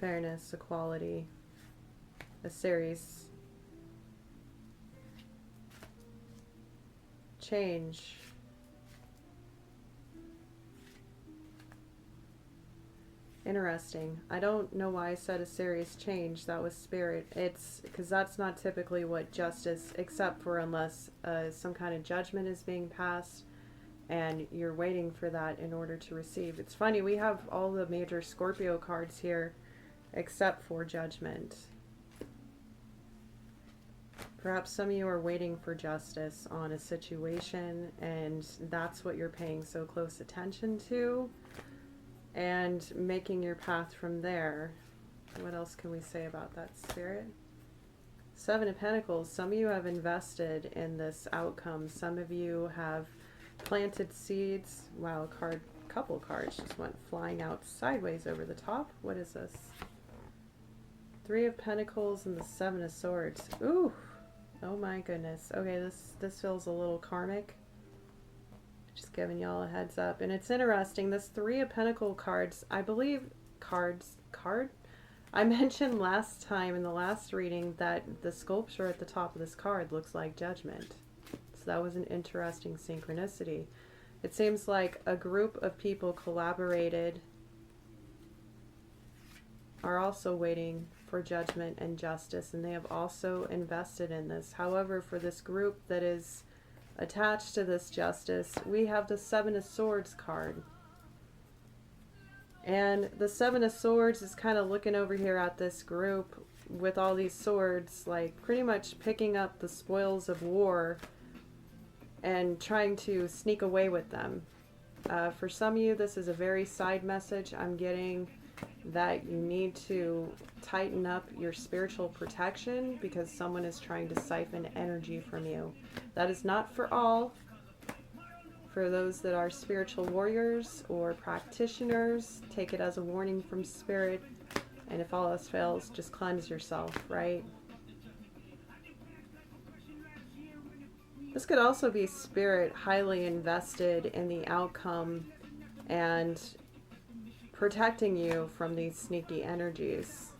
fairness, equality, a series, change, interesting. I don't know why I said a serious change. That was spirit. It's because that's not typically what justice, except for unless some kind of judgment is being passed and you're waiting for that in order to receive. It's funny, we have all the major Scorpio cards here except for judgment. Perhaps some of you are waiting for justice on a situation, and that's what you're paying so close attention to and making your path from there. What else can we say about that, Spirit? Seven of Pentacles. Some of you have invested in this outcome. Some of you have planted seeds. Wow, couple cards just went flying out sideways over the top. What is this? Three of Pentacles and the Seven of Swords. Ooh, oh my goodness. Okay, this feels a little karmic. Just giving y'all a heads up. And it's interesting, this Three of Pentacles cards, I believe I mentioned last time in the last reading that the sculpture at the top of this card looks like Judgment. So that was an interesting synchronicity. It seems like a group of people collaborated, are also waiting for judgment and justice, and they have also invested in this. However, for this group that is attached to this justice, we have the Seven of Swords card. And the Seven of Swords is kind of looking over here at this group with all these swords, like pretty much picking up the spoils of war and trying to sneak away with them. For some of you, this is a very side message. I'm getting that you need to tighten up your spiritual protection because someone is trying to siphon energy from you. That is not for all. For those that are spiritual warriors or practitioners, take it as a warning from Spirit. And if all else fails, just cleanse yourself, right? This could also be Spirit highly invested in the outcome and protecting you from these sneaky energies.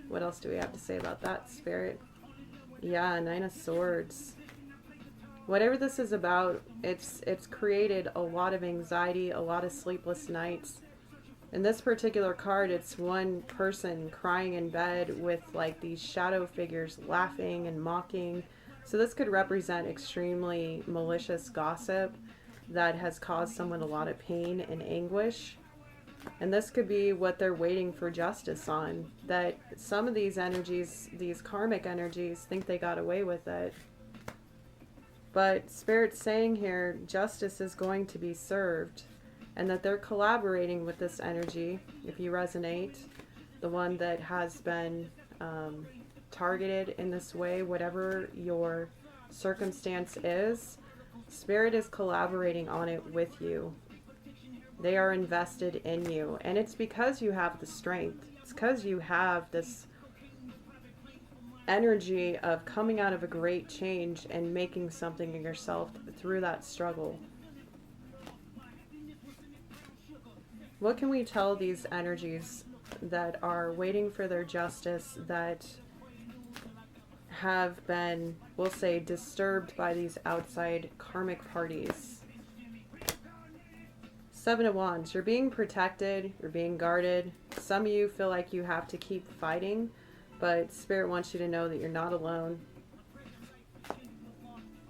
What else do we have to say about that, Spirit? Yeah, Nine of Swords. Whatever this is about, it's created a lot of anxiety, a lot of sleepless nights. In this particular card, it's one person crying in bed with like these shadow figures laughing and mocking. So this could represent extremely malicious gossip that has caused someone a lot of pain and anguish. And this could be what they're waiting for justice on. That some of these energies, these karmic energies, think they got away with it. But Spirit's saying here, justice is going to be served. And that they're collaborating with this energy, if you resonate. The one that has been targeted in this way, whatever your circumstance is, Spirit is collaborating on it with you. They are invested in you. And it's because you have the strength. It's because you have this energy of coming out of a great change and making something of yourself through that struggle. What can we tell these energies that are waiting for their justice, that have been, we'll say, disturbed by these outside karmic parties? Seven of Wands. You're being protected. You're being guarded. Some of you feel like you have to keep fighting, but Spirit wants you to know that you're not alone.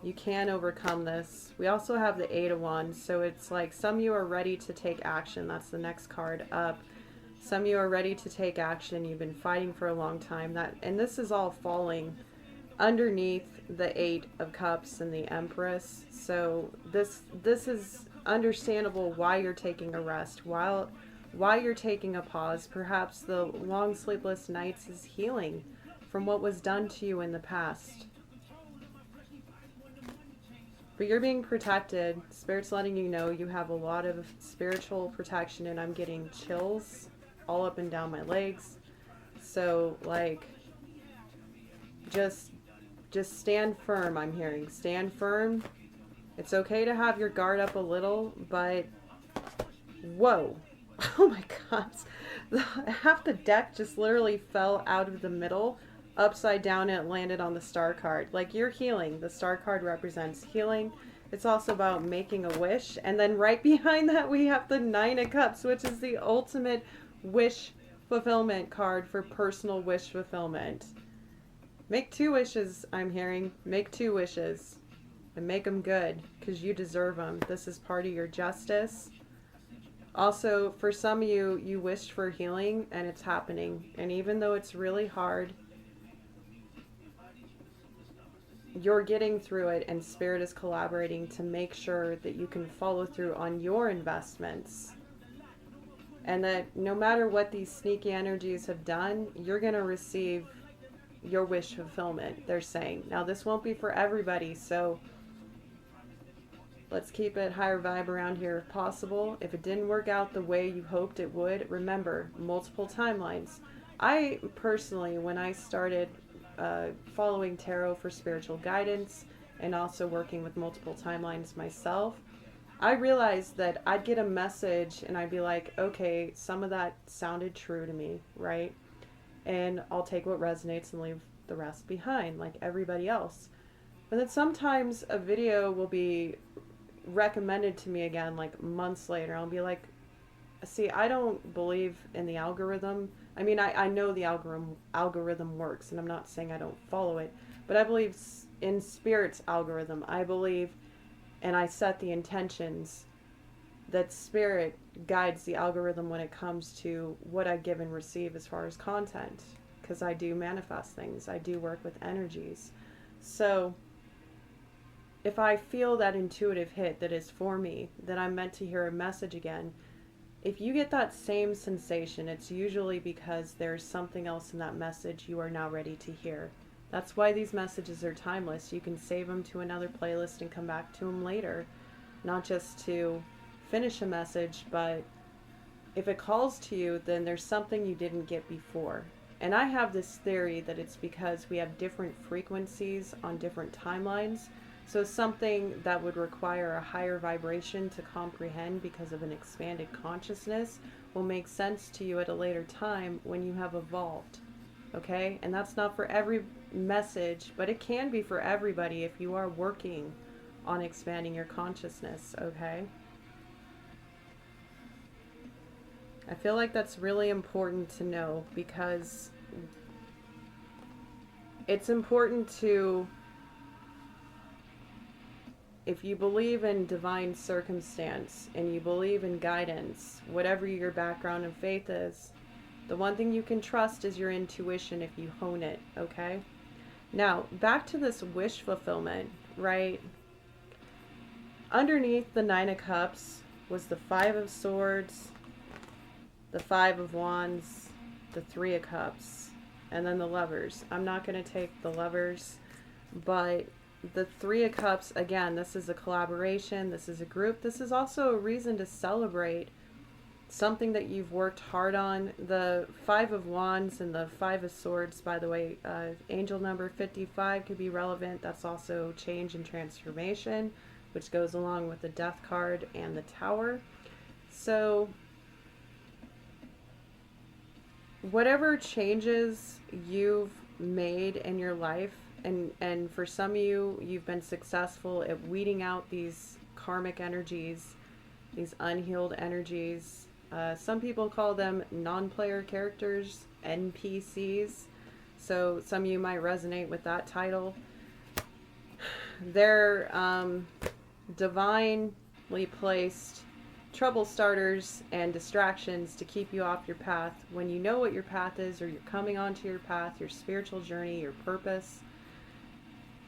You can overcome this. We also have the Eight of Wands. So it's like some of you are ready to take action. That's the next card up. Some of you are ready to take action. You've been fighting for a long time. And this is all falling underneath the Eight of Cups and the Empress. So this is understandable why you're taking a rest, why you're taking a pause. Perhaps the long sleepless nights is healing from what was done to you in the past. But you're being protected. Spirit's letting you know you have a lot of spiritual protection, and I'm getting chills all up and down my legs. So like, just stand firm. I'm hearing stand firm. It's okay to have your guard up a little, but whoa, Oh my God. Half the deck just literally fell out of the middle, upside down, and it landed on the star card. Like, you're healing. The star card represents healing. It's also about making a wish. And then right behind that, we have the Nine of Cups, which is the ultimate wish fulfillment card for personal wish fulfillment. Make 2 wishes, I'm hearing. Make 2 wishes. And make them good, because you deserve them. This is part of your justice. Also, for some of you, you wished for healing, and it's happening. And even though it's really hard, you're getting through it, and Spirit is collaborating to make sure that you can follow through on your investments. And that no matter what these sneaky energies have done, you're going to receive your wish fulfillment, they're saying. Now, this won't be for everybody, so let's keep it higher vibe around here if possible. If it didn't work out the way you hoped it would, remember, multiple timelines. I personally, when I started following tarot for spiritual guidance and also working with multiple timelines myself, I realized that I'd get a message and I'd be like, okay, some of that sounded true to me, right? And I'll take what resonates and leave the rest behind, like everybody else. But then sometimes a video will be recommended to me again, like months later. I'll be like, see, I don't believe in the algorithm. I mean, I know the algorithm works, and I'm not saying I don't follow it, but I believe in Spirit's algorithm. I believe, and I set the intentions that Spirit guides the algorithm when it comes to what I give and receive as far as content, because I do manifest things. I do work with energies. So if I feel that intuitive hit that is for me, that I'm meant to hear a message again, if you get that same sensation, it's usually because there's something else in that message you are now ready to hear. That's why these messages are timeless. You can save them to another playlist and come back to them later. Not just to finish a message, but if it calls to you, then there's something you didn't get before. And I have this theory that it's because we have different frequencies on different timelines. So something that would require a higher vibration to comprehend because of an expanded consciousness will make sense to you at a later time when you have evolved. Okay? And that's not for every message, but it can be for everybody if you are working on expanding your consciousness. Okay? I feel like that's really important to know, because it's important to, if you believe in divine circumstance and you believe in guidance, whatever your background and faith is, the one thing you can trust is your intuition if you hone it, okay? Now, back to this wish fulfillment, right? Underneath the Nine of Cups was the Five of Swords, the Five of Wands, the Three of Cups, and then the Lovers. I'm not going to take the Lovers, but the Three of Cups, again, this is a collaboration, this is a group, this is also a reason to celebrate something that you've worked hard on. The Five of Wands and the Five of Swords, by the way, angel number 55 could be relevant. That's also change and transformation, which goes along with the Death card and the Tower. So whatever changes you've made in your life, and for some of you, you've been successful at weeding out these karmic energies, these unhealed energies. Some people call them non-player characters, NPCs. So some of you might resonate with that title. They're divinely placed trouble starters and distractions to keep you off your path when you know what your path is, or you're coming onto your path, your spiritual journey, your purpose.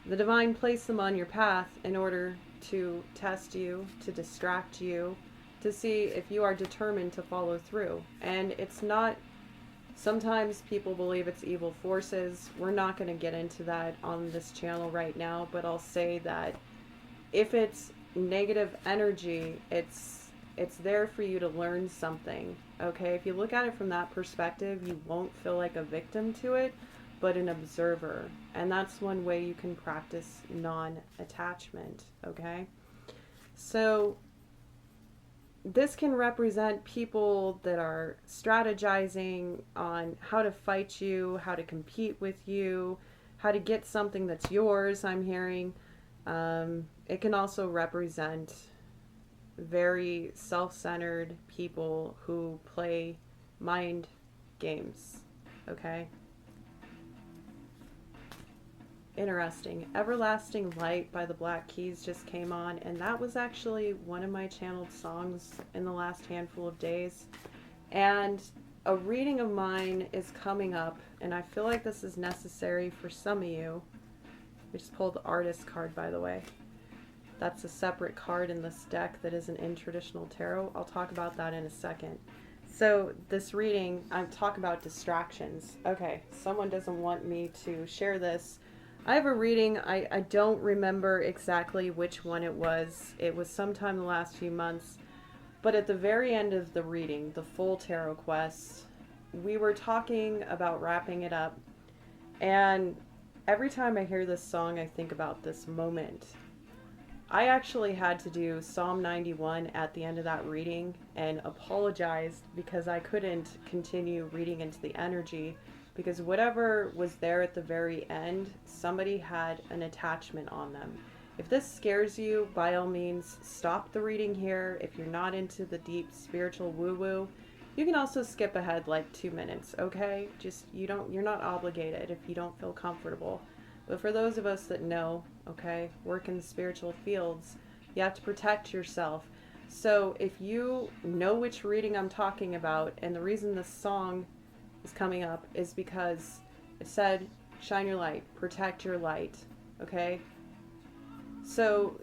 The divine placed them on your path in order to test you, to distract you, to see if you are determined to follow through. And it's not, sometimes people believe it's evil forces. We're not going to get into that on this channel right now, but I'll say that if it's negative energy, it's there for you to learn something. Okay, if you look at it from that perspective, you won't feel like a victim to it, but an observer. And that's one way you can practice non-attachment. Okay, so this can represent people that are strategizing on how to fight you, how to compete with you, how to get something that's yours, I'm hearing. It can also represent very self-centered people who play mind games. Okay? Interesting. Everlasting Light by the Black Keys just came on, and that was actually one of my channeled songs in the last handful of days. And a reading of mine is coming up, and I feel like this is necessary for some of you. We just pulled the Artist card, by the way. That's a separate card in this deck that isn't in traditional tarot. I'll talk about that in a second. So this reading, I'm talking about distractions. Okay, someone doesn't want me to share this. I have a reading. I don't remember exactly which one it was. It was sometime in the last few months. But at the very end of the reading, the full tarot quest, we were talking about wrapping it up. And every time I hear this song, I think about this moment. I actually had to do Psalm 91 at the end of that reading and apologized because I couldn't continue reading into the energy, because whatever was there at the very end, somebody had an attachment on them. If this scares you, by all means, stop the reading here. If you're not into the deep spiritual woo-woo, you can also skip ahead like 2 minutes, okay? Just, you're not obligated if you don't feel comfortable. But for those of us that know, okay, work in the spiritual fields, you have to protect yourself. So if you know which reading I'm talking about, and the reason this song is coming up is because it said, shine your light, protect your light, okay? So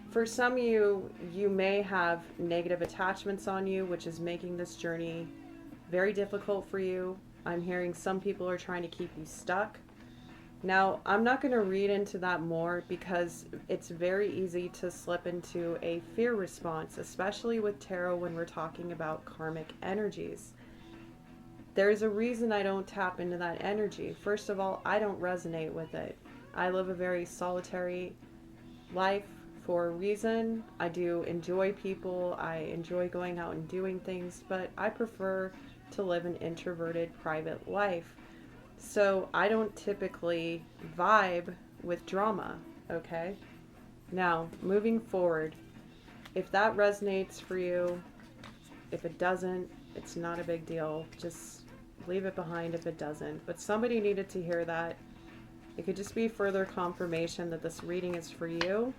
for some of you, you may have negative attachments on you, which is making this journey very difficult for you. I'm hearing some people are trying to keep you stuck. Now, I'm not going to read into that more because it's very easy to slip into a fear response, especially with tarot when we're talking about karmic energies. There's a reason I don't tap into that energy. First of all, I don't resonate with it. I live a very solitary life for a reason. I do enjoy people. I enjoy going out and doing things, but I prefer to live an introverted, private life. So I don't typically vibe with drama, okay? Now, moving forward, if that resonates for you, if it doesn't, it's not a big deal. Just leave it behind if it doesn't. But somebody needed to hear that. It could just be further confirmation that this reading is for you.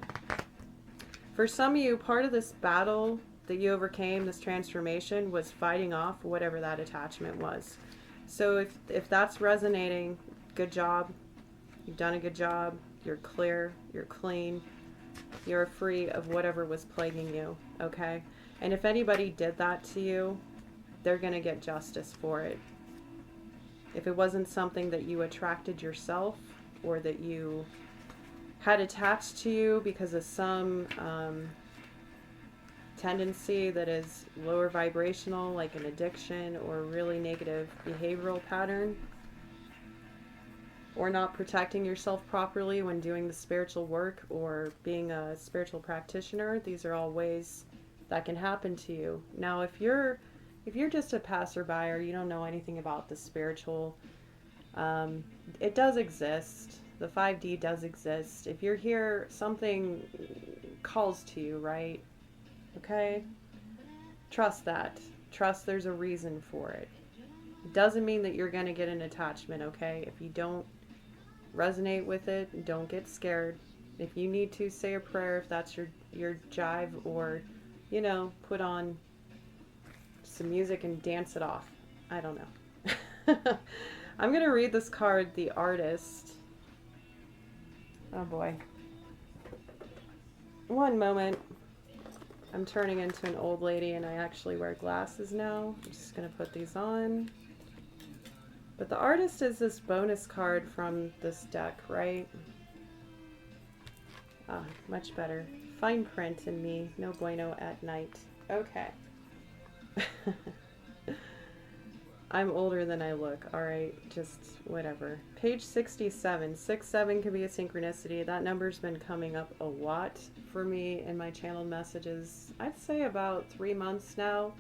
For some of you, part of this battle that you overcame, this transformation, was fighting off whatever that attachment was. So if that's resonating, good job. You've done a good job. You're clear. You're clean. You're free of whatever was plaguing you, okay? And if anybody did that to you, they're going to get justice for it. If it wasn't something that you attracted yourself or that you had attached to you because of some tendency that is lower vibrational, like an addiction or really negative behavioral pattern, or not protecting yourself properly when doing the spiritual work or being a spiritual practitioner, these are all ways that can happen to you. Now, if you're just a passerby or you don't know anything about the spiritual, it does exist. The 5D does exist. If you're here, something calls to you, right? Okay? Trust that. Trust there's a reason for it. It doesn't mean that you're going to get an attachment, okay? If you don't resonate with it, don't get scared. If you need to, say a prayer if that's your jive, or, you know, put on some music and dance it off. I don't know. I'm going to read this card, the Artist. Oh boy. One moment. I'm turning into an old lady and I actually wear glasses now. I'm just going to put these on. But the Artist is this bonus card from this deck, right? Ah, much better. Fine print in me. No bueno at night. Okay. I'm older than I look. All right, just whatever. Page 67. 6-7 could be a synchronicity. That number's been coming up a lot for me in my channeled messages. I'd say about 3 months now.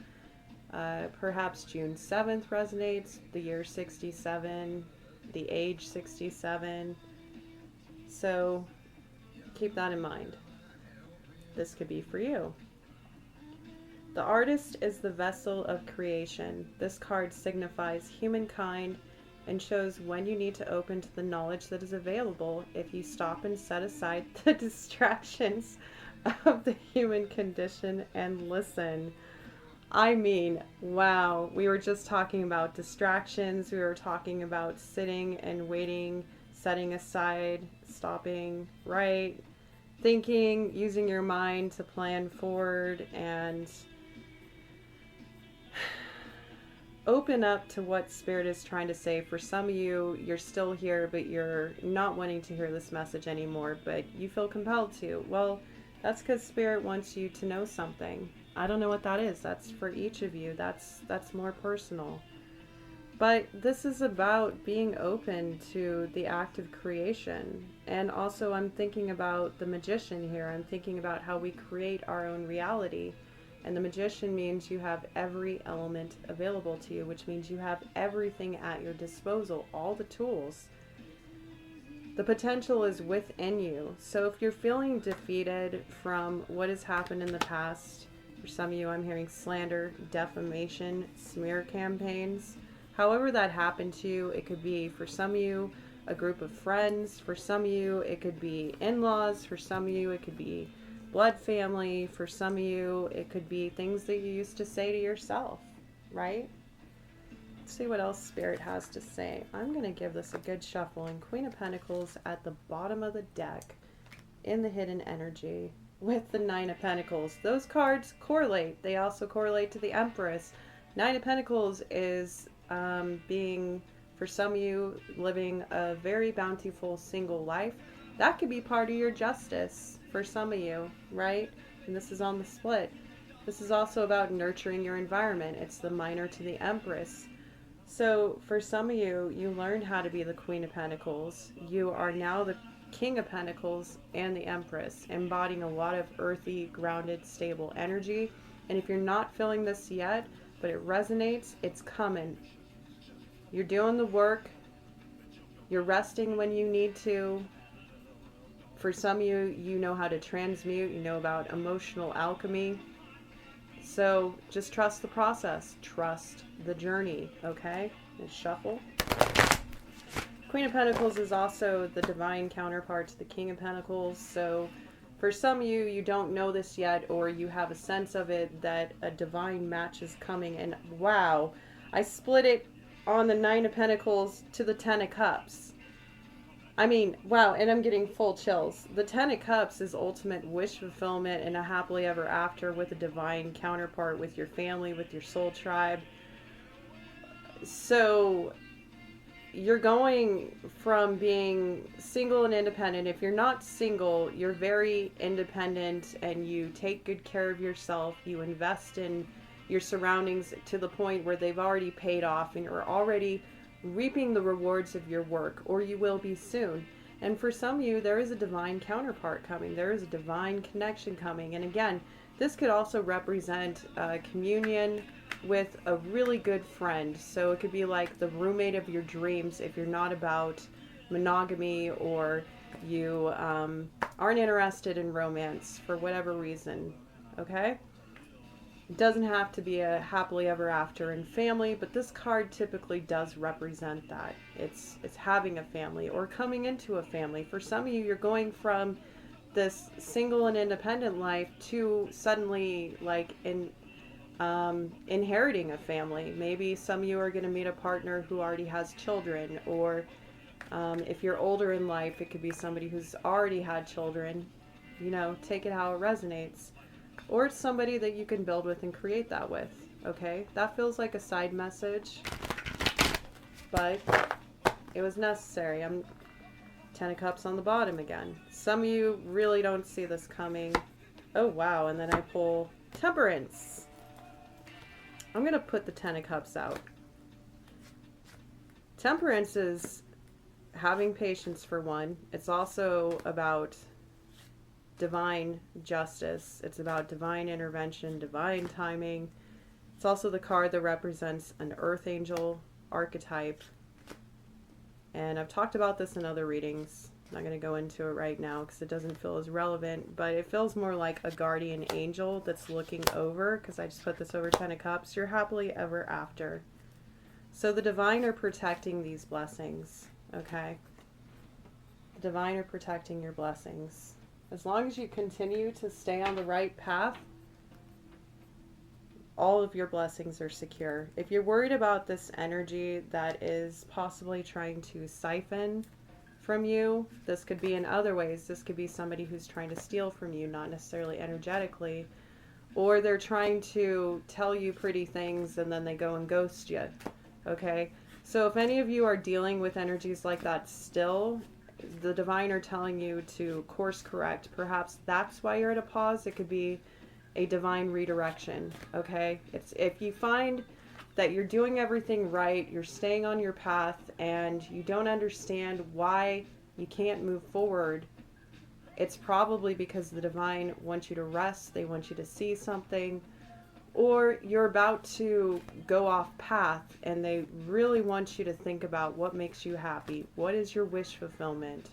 Perhaps June 7th resonates. The year 67. The age 67. So keep that in mind. This could be for you. The artist is the vessel of creation. This card signifies humankind and shows when you need to open to the knowledge that is available if you stop and set aside the distractions of the human condition and listen. I mean, wow. We were just talking about distractions. We were talking about sitting and waiting, setting aside, stopping, right? Thinking, using your mind to plan forward and open up to what Spirit is trying to say. For some of you, you're still here, but you're not wanting to hear this message anymore, but you feel compelled to. Well, that's because Spirit wants you to know something. I don't know what that is. That's for each of you. That's more personal. But this is about being open to the act of creation. And also I'm thinking about the magician here. I'm thinking about how we create our own reality. And the magician means you have every element available to you, which means you have everything at your disposal, all the tools. The potential is within you. So if you're feeling defeated from what has happened in the past, for some of you I'm hearing slander, defamation, smear campaigns. However that happened to you, it could be for some of you a group of friends, for some of you it could be in-laws, for some of you it could be blood family, for some of you it could be things that you used to say to yourself, right? Let's see what else Spirit has to say. I'm going to give this a good shuffle. And Queen of Pentacles at the bottom of the deck in the hidden energy with the Nine of Pentacles. Those cards correlate. They also correlate to the Empress. Nine of Pentacles is being, for some of you, living a very bountiful single life. That could be part of your justice for some of you, right? And this is on the split. This is also about nurturing your environment. It's the minor to the Empress. So for some of you, you learned how to be the Queen of Pentacles. You are now the King of Pentacles and the Empress, embodying a lot of earthy, grounded, stable energy. And if you're not feeling this yet, but it resonates, it's coming. You're doing the work. You're resting when you need to. For some of you, you know how to transmute. You know about emotional alchemy. So just trust the process. Trust the journey, okay? Let's shuffle. Queen of Pentacles is also the divine counterpart to the King of Pentacles. So for some of you, you don't know this yet, or you have a sense of it that a divine match is coming. And wow, I split it on the Nine of Pentacles to the Ten of Cups. I mean, wow, and I'm getting full chills. The Ten of Cups is ultimate wish fulfillment and a happily ever after with a divine counterpart, with your family, with your soul tribe. So you're going from being single and independent. If you're not single, you're very independent and you take good care of yourself. You invest in your surroundings to the point where they've already paid off and you're already reaping the rewards of your work, or you will be soon. And for some of you, there is a divine counterpart coming. There is a divine connection coming. And again, this could also represent communion with a really good friend. So it could be like the roommate of your dreams if you're not about monogamy, or you aren't interested in romance for whatever reason, okay? It doesn't have to be a happily ever after in family, but this card typically does represent that. It's having a family or coming into a family. For some of you, you're going from this single and independent life to suddenly like inheriting a family. Maybe some of you are going to meet a partner who already has children, or if you're older in life, it could be somebody who's already had children. You know, take it how it resonates. Or it's somebody that you can build with and create that with, okay? That feels like a side message, but it was necessary. I'm Ten of Cups on the bottom again. Some of you really don't see this coming. Oh, wow, and then I pull Temperance. I'm going to put the Ten of Cups out. Temperance is having patience for one. It's also about divine justice. It's about divine intervention, divine timing. It's also the card that represents an earth angel archetype. And I've talked about this in other readings. I'm not going to go into it right now because it doesn't feel as relevant, but it feels more like a guardian angel that's looking over, because I just put this over 10 of Cups, your happily ever after. So the divine are protecting these blessings, okay? The divine are protecting your blessings. As long as you continue to stay on the right path, all of your blessings are secure. If you're worried about this energy that is possibly trying to siphon from you, this could be in other ways. This could be somebody who's trying to steal from you, not necessarily energetically, or they're trying to tell you pretty things and then they go and ghost you, okay? So if any of you are dealing with energies like that still, the divine are telling you to course correct. Perhaps that's why you're at a pause. It could be a divine redirection, okay? It's if you find that you're doing everything right, you're staying on your path, and you don't understand why you can't move forward, it's probably because the divine wants you to rest, they want you to see something, or you're about to go off path and they really want you to think about what makes you happy. What is your wish fulfillment?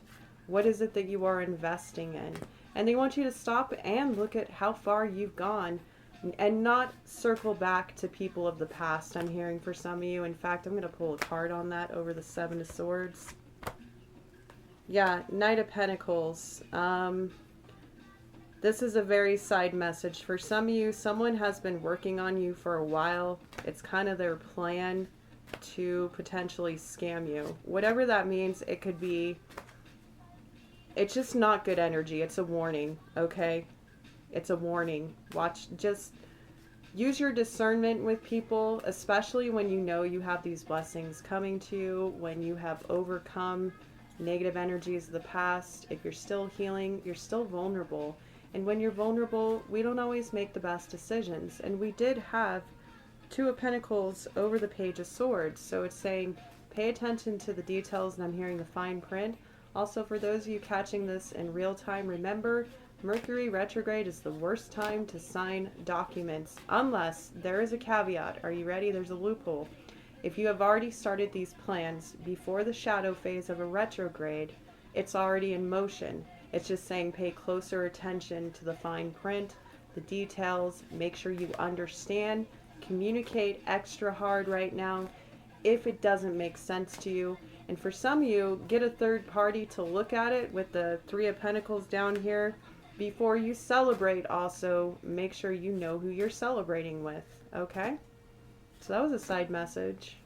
What is it that you are investing in? And they want you to stop and look at how far you've gone and not circle back to people of the past. I'm hearing for some of you. In fact, I'm going to pull a card on that over the Seven of Swords. Yeah, Knight of Pentacles. This is a very side message. For some of you, someone has been working on you for a while. It's kind of their plan to potentially scam you. Whatever that means, it could be... It's just not good energy. It's a warning, okay? It's a warning. Watch, just use your discernment with people, especially when you know you have these blessings coming to you, when you have overcome negative energies of the past. If you're still healing, you're still vulnerable. And when you're vulnerable, we don't always make the best decisions. And we did have Two of Pentacles over the Page of Swords. So it's saying, pay attention to the details, and I'm hearing the fine print. Also, for those of you catching this in real time, remember, Mercury retrograde is the worst time to sign documents, unless there is a caveat. Are you ready? There's a loophole. If you have already started these plans before the shadow phase of a retrograde, it's already in motion. It's just saying pay closer attention to the fine print, the details, make sure you understand, communicate extra hard right now if it doesn't make sense to you. And for some of you, get a third party to look at it with the Three of Pentacles down here. Before you celebrate, also make sure you know who you're celebrating with, okay? So that was a side message.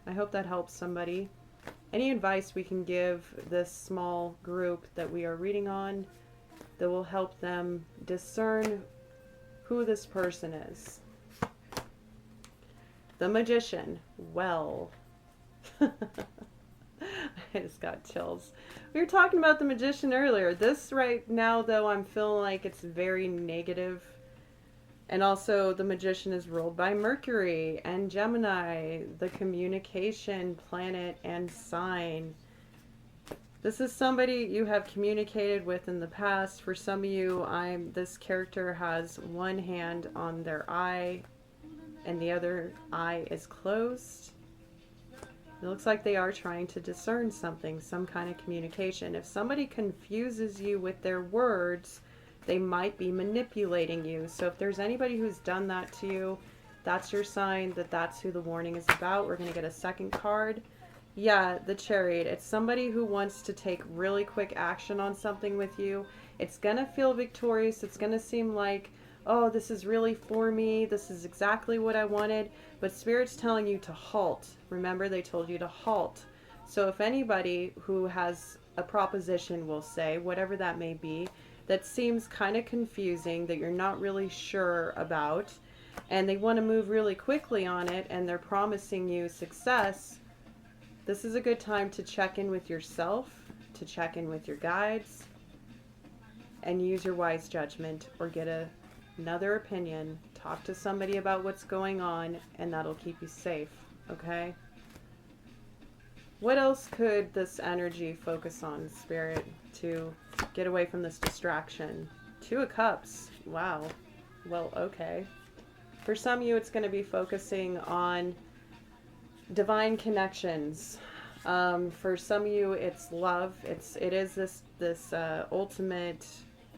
I hope that helps somebody. Any advice we can give this small group that we are reading on that will help them discern who this person is. The Magician. Well. I just got chills. We were talking about the Magician earlier. This right now, though, I'm feeling like it's very negative. And also, the Magician is ruled by Mercury and Gemini, the communication planet and sign. This is somebody you have communicated with in the past. For some of you, this character has one hand on their eye and the other eye is closed. It looks like they are trying to discern something, some kind of communication. If somebody confuses you with their words, they might be manipulating you. So if there's anybody who's done that to you, that's your sign that that's who the warning is about. We're going to get a second card. Yeah, the Chariot. It's somebody who wants to take really quick action on something with you. It's going to feel victorious. It's going to seem like, oh, this is really for me. This is exactly what I wanted. But Spirit's telling you to halt. Remember, they told you to halt. So if anybody who has a proposition, will say, whatever that may be, that seems kind of confusing, that you're not really sure about, and they want to move really quickly on it, and they're promising you success, this is a good time to check in with yourself, to check in with your guides, and use your wise judgment, or get another opinion. Talk to somebody about what's going on, and that'll keep you safe, okay? What else could this energy focus on, Spirit, to get away from this distraction? Two of Cups. Wow. Well, okay. For some of you, it's going to be focusing on divine connections. For some of you, it's love. It is this ultimate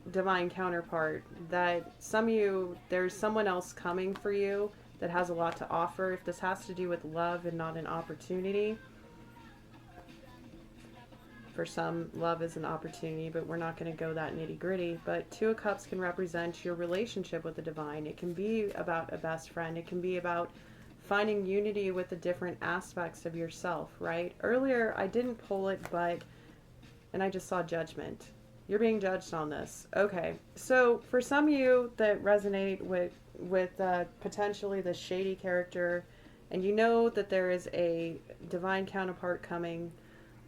divine counterpart that some of you, there's someone else coming for you that has a lot to offer. If this has to do with love and not an opportunity, for some, love is an opportunity, but we're not going to go that nitty gritty. But Two of Cups can represent your relationship with the divine. It can be about a best friend. It can be about finding unity with the different aspects of yourself, right? Earlier, I didn't pull it, and I just saw judgment. You're being judged on this. Okay. So for some of you that resonate with potentially the shady character, and you know that there is a divine counterpart coming,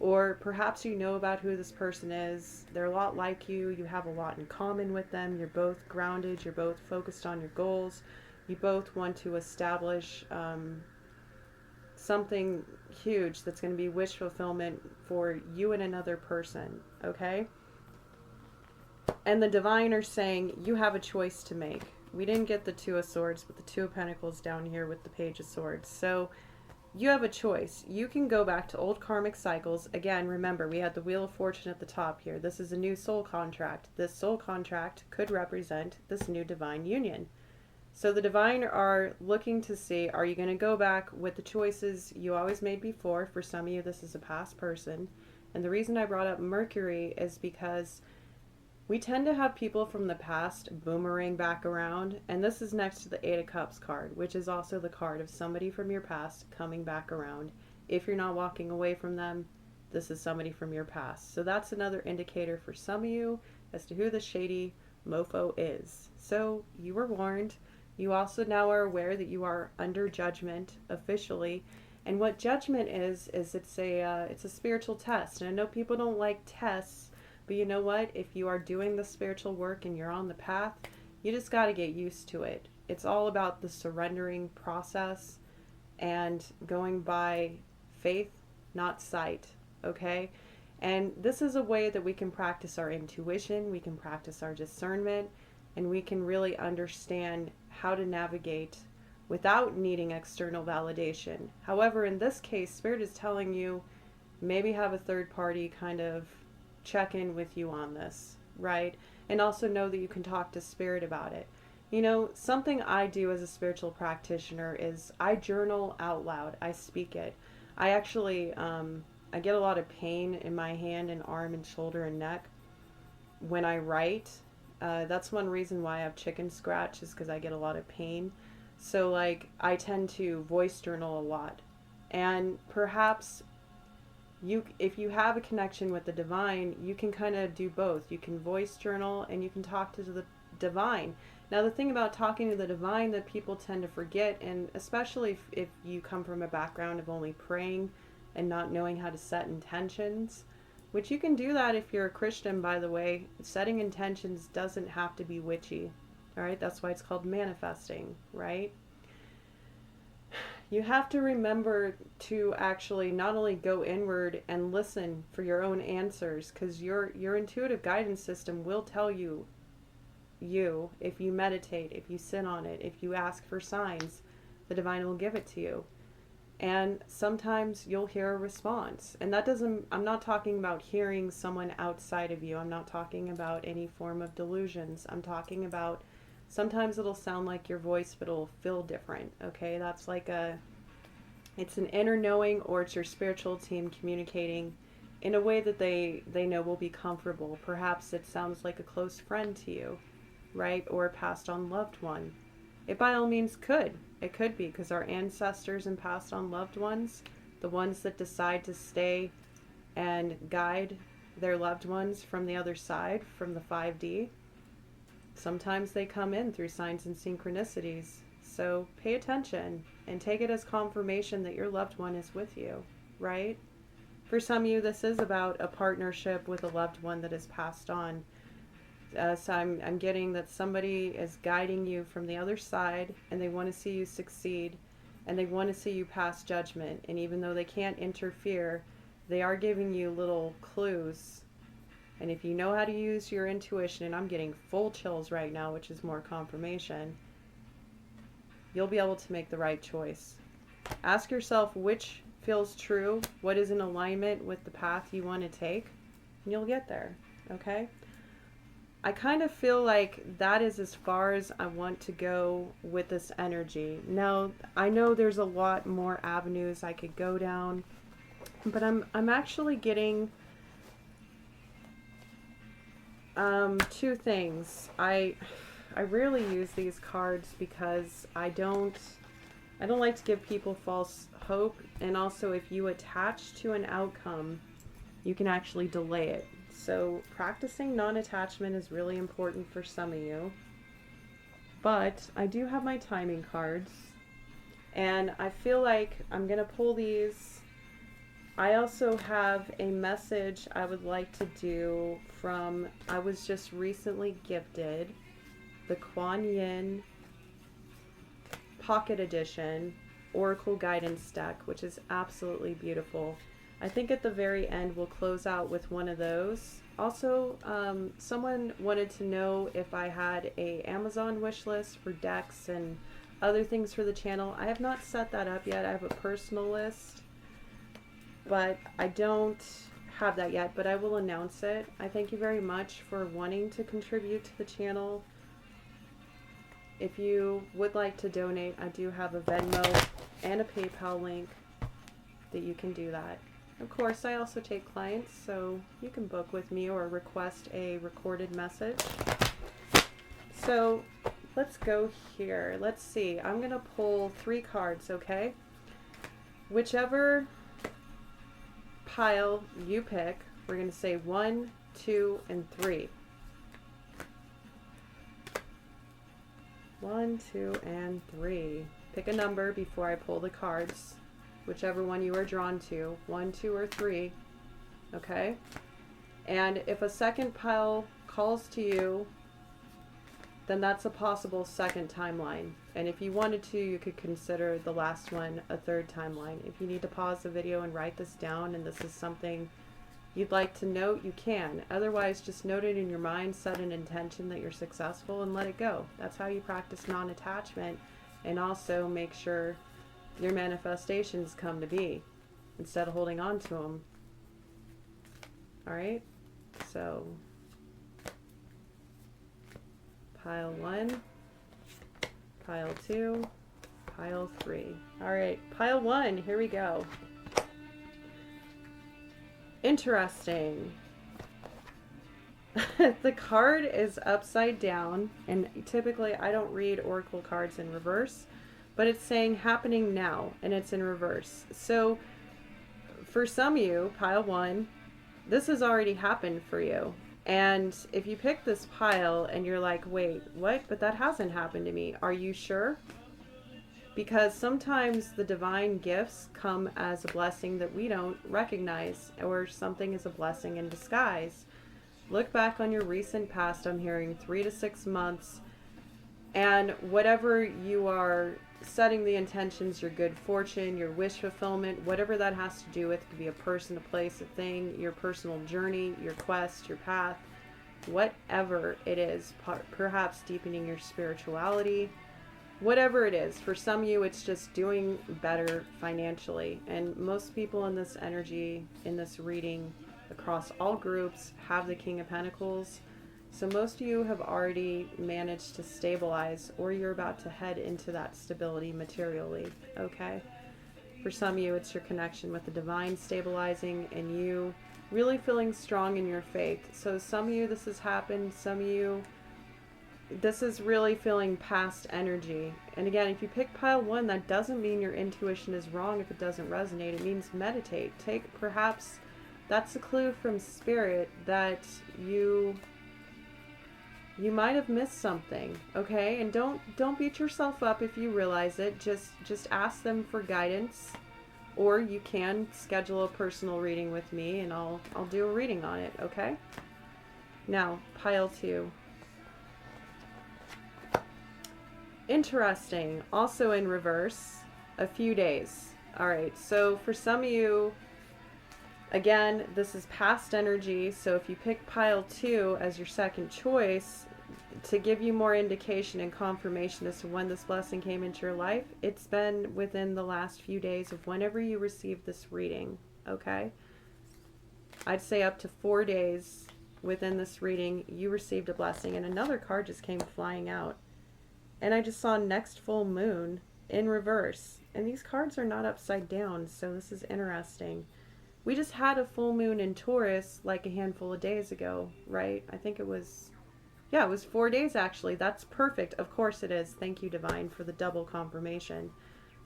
or perhaps you know about who this person is. They're a lot like you. You have a lot in common with them. You're both grounded. You're both focused on your goals. You both want to establish something huge that's going to be wish fulfillment for you and another person. Okay? And the divine are saying you have a choice to make. We didn't get the Two of Swords, but the Two of Pentacles down here with the Page of Swords. So you have a choice. You can go back to old karmic cycles. Again, remember, we had the Wheel of Fortune at the top here. This is a new soul contract. This soul contract could represent this new divine union. So the divine are looking to see, are you going to go back with the choices you always made before? For some of you, this is a past person. And the reason I brought up Mercury is because we tend to have people from the past boomerang back around, and this is next to the Eight of Cups card, which is also the card of somebody from your past coming back around. If you're not walking away from them, this is somebody from your past. So that's another indicator for some of you as to who the shady mofo is. So you were warned. You also now are aware that you are under judgment officially. And what judgment is it's a spiritual test. And I know people don't like tests, but you know what? If you are doing the spiritual work and you're on the path, you just got to get used to it. It's all about the surrendering process and going by faith, not sight. Okay? And this is a way that we can practice our intuition, we can practice our discernment, and we can really understand how to navigate without needing external validation. However, in this case, Spirit is telling you maybe have a third party kind of check in with you on this, right? And also know that you can talk to Spirit about it. You know, something I do as a spiritual practitioner is I journal out loud. I speak it. I actually, I get a lot of pain in my hand and arm and shoulder and neck when I write. That's one reason why I have chicken scratch, is because I get a lot of pain. So like I tend to voice journal a lot. And perhaps if you have a connection with the divine, you can kind of do both. You can voice journal and you can talk to the divine. Now the thing about talking to the divine that people tend to forget, and especially if you come from a background of only praying and not knowing how to set intentions, which you can do that if you're a Christian, by the way. Setting intentions doesn't have to be witchy. All right, that's why it's called manifesting, right? You have to remember to actually not only go inward and listen for your own answers, because your intuitive guidance system will tell you if you meditate, if you sit on it, if you ask for signs, the divine will give it to you. And sometimes you'll hear a response. And that doesn't, I'm not talking about hearing someone outside of you. I'm not talking about any form of delusions. I'm talking about sometimes it'll sound like your voice, but it'll feel different. Okay, that's like it's an inner knowing, or it's your spiritual team communicating in a way that they know will be comfortable. Perhaps it sounds like a close friend to you, right? Or a passed on loved one. It by all means could. It could be, because our ancestors and passed on loved ones, the ones that decide to stay and guide their loved ones from the other side, from the 5D, sometimes they come in through signs and synchronicities. So pay attention and take it as confirmation that your loved one is with you, right? For some of you, this is about a partnership with a loved one that is passed on. So I'm getting that somebody is guiding you from the other side, and they want to see you succeed, and they want to see you pass judgment. And even though they can't interfere, they are giving you little clues. And if you know how to use your intuition, and I'm getting full chills right now, which is more confirmation, you'll be able to make the right choice. Ask yourself which feels true, what is in alignment with the path you want to take, and you'll get there, okay? I kind of feel like that is as far as I want to go with this energy. Now, I know there's a lot more avenues I could go down, but I'm actually getting two things. I rarely use these cards because I don't like to give people false hope, and also if you attach to an outcome, you can actually delay it. So practicing non-attachment is really important for some of you. But I do have my timing cards, and I feel like I'm going to pull these. I also have a message I would like to do from, I was just recently gifted the Kuan Yin Pocket Edition Oracle Guidance Deck, which is absolutely beautiful. I think at the very end we'll close out with one of those. Also, someone wanted to know if I had a Amazon wish list for decks and other things for the channel. I have not set that up yet. I have a personal list, but I don't have that yet, but I will announce it. I thank you very much for wanting to contribute to the channel. If you would like to donate, I do have a Venmo and a PayPal link that you can do that. Of course, I also take clients, so you can book with me or request a recorded message. So let's go here. Let's see. I'm going to pull 3 cards, okay? Whichever pile you pick, we're going to say 1, 2, and 3. 1, 2, and 3. Pick a number before I pull the cards. Whichever one you are drawn to, 1, 2, or 3, okay? And if a second pile calls to you, then that's a possible second timeline. And if you wanted to, you could consider the last one a third timeline. If you need to pause the video and write this down and this is something you'd like to note, you can. Otherwise, just note it in your mind, set an intention that you're successful, and let it go. That's how you practice non-attachment, and also make sure your manifestations come to be instead of holding on to them. All right, so pile 1, pile 2, pile 3. All right, pile 1, here we go. Interesting. The card is upside down, and typically I don't read oracle cards in reverse, but it's saying happening now, and it's in reverse. So for some of you, pile 1, this has already happened for you. And if you pick this pile and you're like, wait, what? But that hasn't happened to me. Are you sure? Because sometimes the divine gifts come as a blessing that we don't recognize, or something is a blessing in disguise. Look back on your recent past. I'm hearing 3 to 6 months, and whatever you are setting the intentions, your good fortune, your wish fulfillment, whatever that has to do with, it could be a person, a place, a thing, your personal journey, your quest, your path, whatever it is, perhaps deepening your spirituality, whatever it is. For some of you, it's just doing better financially. And most people in this energy, in this reading, across all groups, have the King of Pentacles. So most of you have already managed to stabilize, or you're about to head into that stability materially, okay? For some of you, it's your connection with the divine stabilizing and you really feeling strong in your faith. So some of you, this has happened. Some of you, this is really feeling past energy. And again, if you pick pile 1, that doesn't mean your intuition is wrong if it doesn't resonate. It means meditate. Perhaps that's a clue from spirit that you might have missed something, okay? And don't beat yourself up if you realize it. Just ask them for guidance, or you can schedule a personal reading with me and I'll do a reading on it, okay? Now, pile 2. Interesting. Also in reverse, a few days. All right, so for some of you, Again, this is past energy, so if you pick pile 2 as your second choice, to give you more indication and confirmation as to when this blessing came into your life, it's been within the last few days of whenever you received this reading, okay? I'd say up to 4 days within this reading, you received a blessing, and another card just came flying out. And I just saw next full moon in reverse. And these cards are not upside down, so this is interesting. We just had a full moon in Taurus like a handful of days ago, right? I think it was, yeah, it was 4 days actually. That's perfect. Of course it is. Thank you, Divine, for the double confirmation.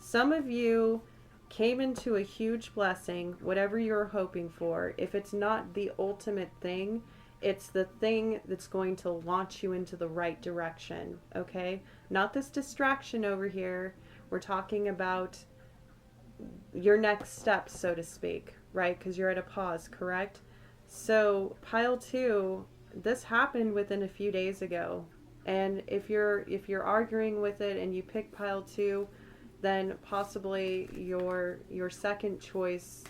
Some of you came into a huge blessing, whatever you're hoping for. If it's not the ultimate thing, it's the thing that's going to launch you into the right direction, okay? Not this distraction over here. We're talking about your next step, so to speak, right? Because you're at a pause, correct? So pile 2, this happened within a few days ago. And if you're arguing with it and you pick pile 2, then possibly your second choice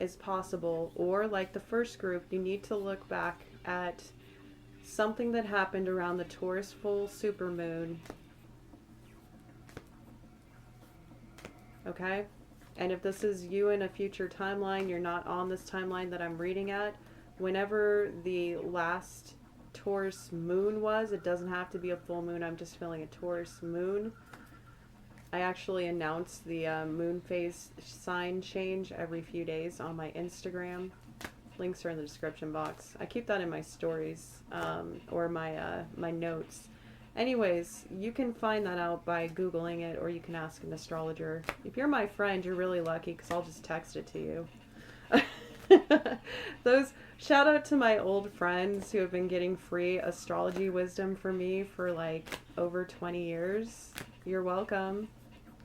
is possible. Or like the first group, you need to look back at something that happened around the Taurus full supermoon. Okay? And if this is you in a future timeline, you're not on this timeline that I'm reading at, whenever the last Taurus moon was, it doesn't have to be a full moon, I'm just feeling a Taurus moon. I actually announce the moon phase sign change every few days on my Instagram. Links are in the description box. I keep that in my stories or my notes. Anyways, you can find that out by Googling it, or you can ask an astrologer. If you're my friend, you're really lucky because I'll just text it to you. Shout out to my old friends who have been getting free astrology wisdom from me for like over 20 years. You're welcome.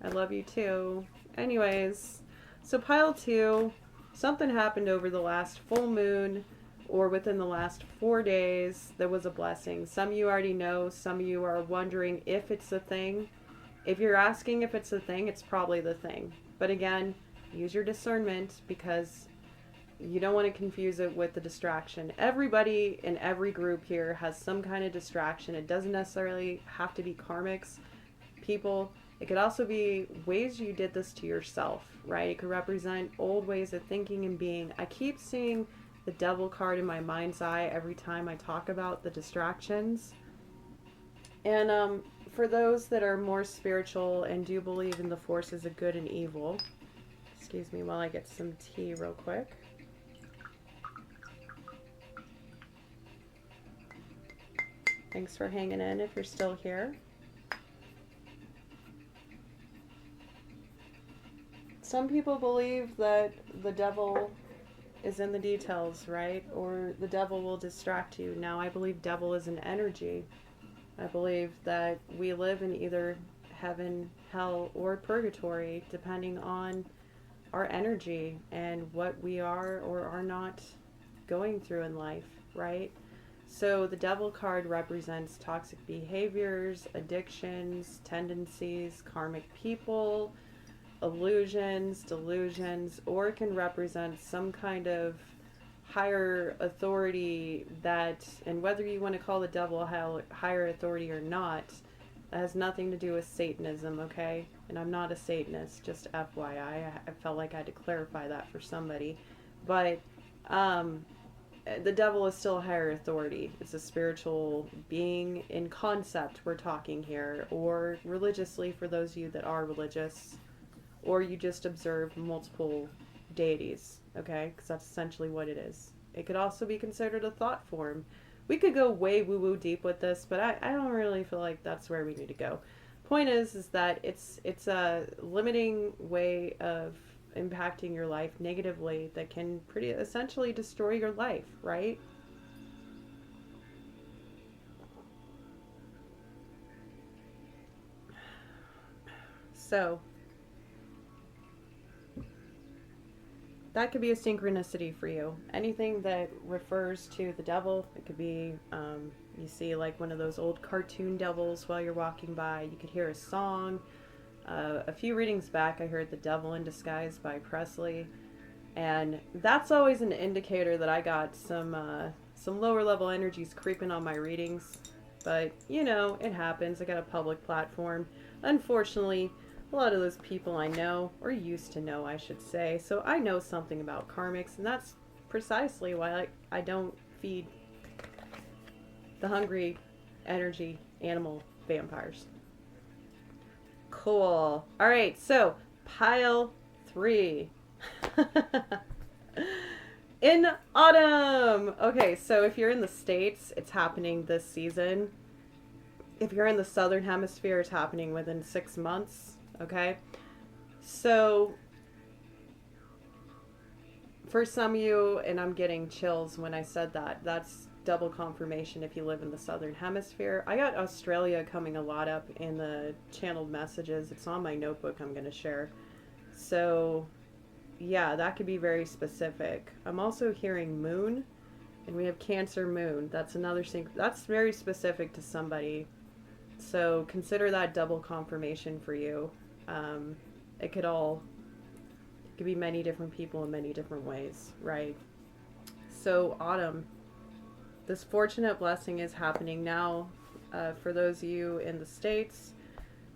I love you too. Anyways, so pile 2, something happened over the last full moon or within the last 4 days. There was a blessing. Some of you already know. Some of you are wondering if it's a thing. If you're asking if it's a thing, it's probably the thing. But again, use your discernment because you don't want to confuse it with the distraction. Everybody in every group here has some kind of distraction. It doesn't necessarily have to be karmics, people. It could also be ways you did this to yourself, right? It could represent old ways of thinking and being. I keep seeing the devil card in my mind's eye every time I talk about the distractions. And for those that are more spiritual and do believe in the forces of good and evil, excuse me while I get some tea real quick. Thanks for hanging in if you're still here. Some people believe that the devil is in the details, right? Or the devil will distract you. Now, I believe devil is an energy. I believe that we live in either heaven, hell, or purgatory, depending on our energy and what we are or are not going through in life, right? So the devil card represents toxic behaviors, addictions, tendencies, karmic people, illusions, delusions, or it can represent some kind of higher authority that, and whether you want to call the devil higher authority or not, that has nothing to do with Satanism, okay? And I'm not a Satanist, just FYI. I felt like I had to clarify that for somebody. But the devil is still a higher authority. It's a spiritual being in concept we're talking here, or religiously for those of you that are religious, or you just observe multiple deities, okay? Because that's essentially what it is. It could also be considered a thought form. We could go way woo-woo deep with this, but I don't really feel like that's where we need to go. Point is that it's a limiting way of impacting your life negatively that can pretty essentially destroy your life, right? So that could be a synchronicity for you. Anything that refers to the devil, it could be, you see like one of those old cartoon devils while you're walking by. You could hear a song. A few readings back, I heard The Devil in Disguise by Presley. And that's always an indicator that I got some lower level energies creeping on my readings. But, you know, it happens. I got a public platform. Unfortunately, a lot of those people I know, or used to know, I should say. So I know something about karmics, and that's precisely why I don't feed the hungry energy animal vampires. Cool. All right, so pile 3. In autumn. Okay, so if you're in the States, it's happening this season. If you're in the Southern Hemisphere, it's happening within 6 months. Okay, so for some of you, and I'm getting chills when I said that, that's double confirmation if you live in the Southern Hemisphere. I got Australia coming a lot up in the channeled messages. It's on my notebook I'm going to share. So yeah, that could be very specific. I'm also hearing moon, and we have Cancer moon. That's another thing. That's very specific to somebody. So consider that double confirmation for you. It could be many different people in many different ways, right? So autumn, this fortunate blessing is happening now for those of you in the States.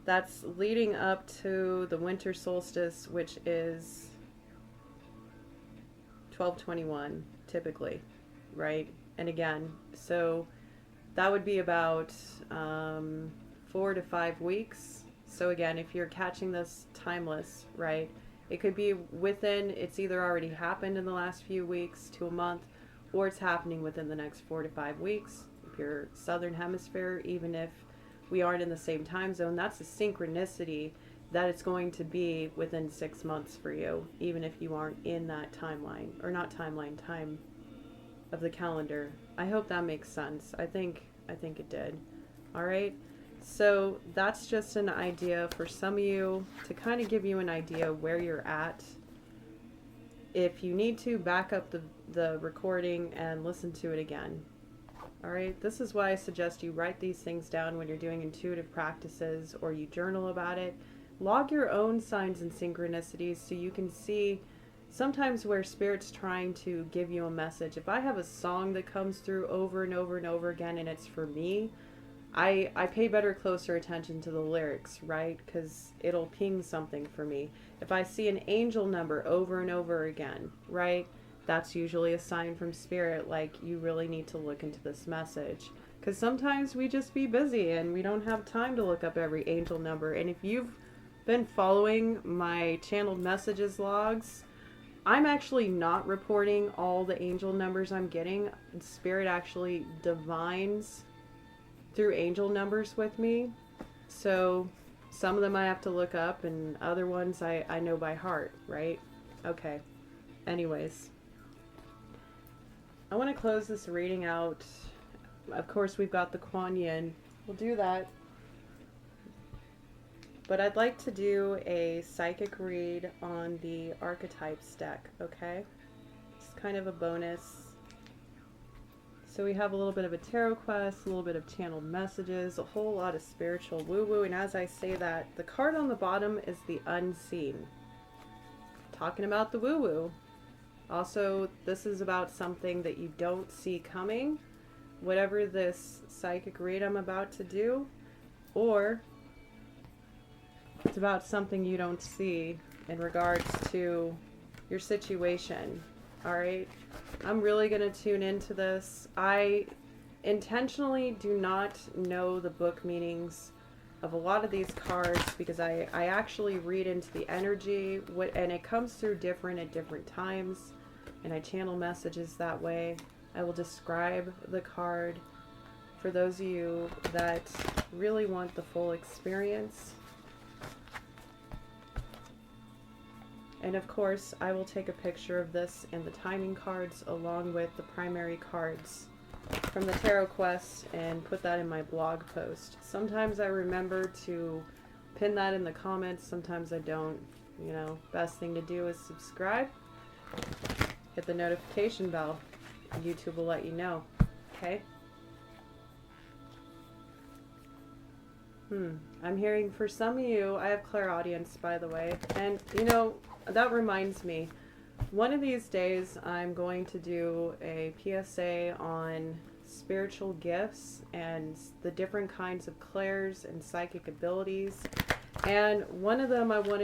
That's leading up to the winter solstice, which is 12/21 typically, right? And again, so that would be about 4 to 5 weeks. So again, if you're catching this timeless, right, it could be within, it's either already happened in the last few weeks to a month, or it's happening within the next 4 to 5 weeks. If you're Southern Hemisphere, even if we aren't in the same time zone, that's a synchronicity that it's going to be within 6 months for you, even if you aren't in that timeline, or not timeline, time of the calendar. I hope that makes sense. I think it did. All right. So that's just an idea for some of you to kind of give you an idea where you're at. If you need to, back up the recording and listen to it again. All right. This is why I suggest you write these things down when you're doing intuitive practices, or you journal about it. Log your own signs and synchronicities so you can see sometimes where Spirit's trying to give you a message. If I have a song that comes through over and over and over again and it's for me, I pay closer attention to the lyrics, right? Because it'll ping something for me. If I see an angel number over and over again, right? That's usually a sign from Spirit, like you really need to look into this message. Because sometimes we just be busy and we don't have time to look up every angel number. And if you've been following my channeled messages logs, I'm actually not reporting all the angel numbers I'm getting. Spirit actually divines through angel numbers with me. So some of them I have to look up, and other ones I know by heart, right? Okay. Anyways, I want to close this reading out. Of course, we've got the Kuan Yin. We'll do that. But I'd like to do a psychic read on the archetypes deck, okay? It's kind of a bonus. So we have a little bit of a tarot quest, a little bit of channeled messages, a whole lot of spiritual woo-woo. And as I say that, the card on the bottom is the unseen. Talking about the woo-woo. Also, this is about something that you don't see coming, whatever this psychic read I'm about to do, or it's about something you don't see in regards to your situation. All right, I'm really going to tune into this. I intentionally do not know the book meanings of a lot of these cards because I actually read into the energy, and it comes through different at different times, and I channel messages that way. I will describe the card for those of you that really want the full experience. And of course, I will take a picture of this and the timing cards along with the primary cards from the Tarot Quest and put that in my blog post. Sometimes I remember to pin that in the comments, sometimes I don't. You know, best thing to do is subscribe, hit the notification bell, and YouTube will let you know, okay? I'm hearing for some of you, I have clairaudience, by the way, and you know, that reminds me, One of these days, I'm going to do a PSA on spiritual gifts and the different kinds of clairs and psychic abilities. And one of them I wanted